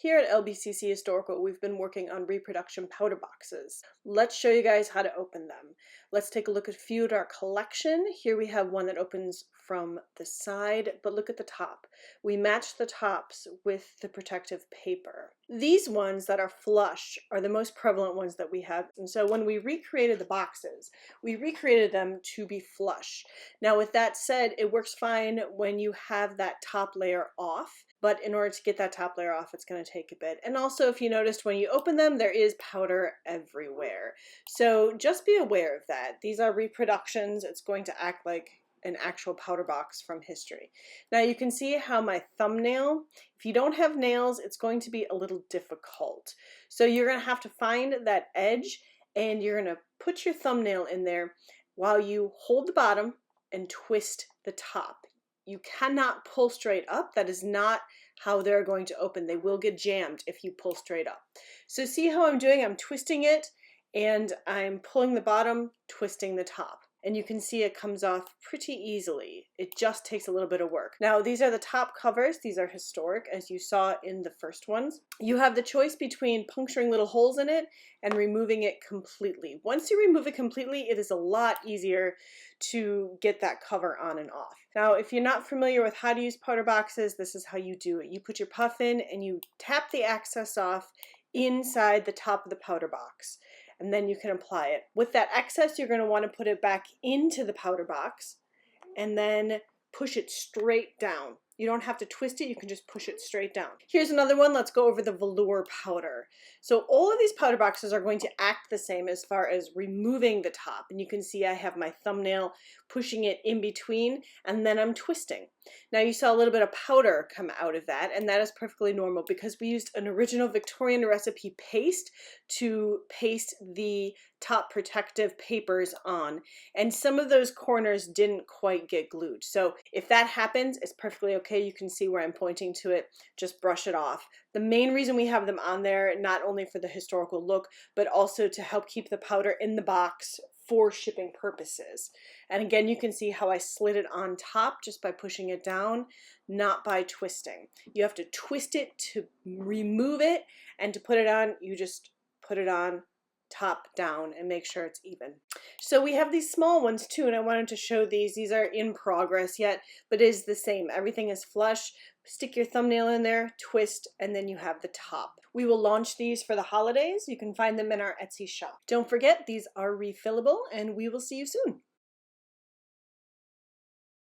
Here at LBCC Historical, we've been working on reproduction powder boxes. Let's show you guys how to open them. Let's take a look at a few at our collection. Here we have one that opens from the side, but look at the top. We match the tops with the protective paper. These ones that are flush are the most prevalent ones that we have. And so when we recreated the boxes, we recreated them to be flush. Now with that said, it works fine when you have that top layer off. But in order to get that top layer off, it's going to take a bit. And also, if you noticed when you open them, there is powder everywhere. So just be aware of that. These are reproductions. It's going to act like an actual powder box from history. Now you can see how my thumbnail, if you don't have nails, it's going to be a little difficult. So you're going to have to find that edge and you're going to put your thumbnail in there while you hold the bottom and twist the top. You cannot pull straight up. That is not how they're going to open. They will get jammed if you pull straight up. So see how I'm doing? I'm twisting it and I'm pulling the bottom, twisting the top. And you can see it comes off pretty easily. It just takes a little bit of work. Now these are the top covers. These are historic, as you saw in the first ones. You have the choice between puncturing little holes in it and removing it completely. Once you remove it completely, it is a lot easier to get that cover on and off. Now, if you're not familiar with how to use powder boxes, this is how you do it. You put your puff in and you tap the excess off inside the top of the powder box. And then you can apply it. With that excess, you're going to want to put it back into the powder box and then push it straight down. You don't have to twist it, you can just push it straight down. Here's another one. Let's go over the velour powder. So all of these powder boxes are going to act the same as far as removing the top. And you can see I have my thumbnail pushing it in between and then I'm twisting. Now you saw a little bit of powder come out of that, and that is perfectly normal because we used an original Victorian recipe paste to paste the top protective papers on, and some of those corners didn't quite get glued. So if that happens, it's perfectly okay. You can see where I'm pointing to it. Just brush it off. The main reason we have them on there, not only for the historical look, but also to help keep the powder in the box for shipping purposes. And again, you can see how I slid it on top just by pushing it down, not by twisting. You have to twist it to remove it, and to put it on, you just put it on top down and make sure it's even. So we have these small ones too, and I wanted to show these. These are in progress yet, but it is the same. Everything is flush. Stick your thumbnail in there, twist, and then you have the top. We will launch these for the holidays. You can find them in our Etsy shop. Don't forget, these are refillable, and we will see you soon.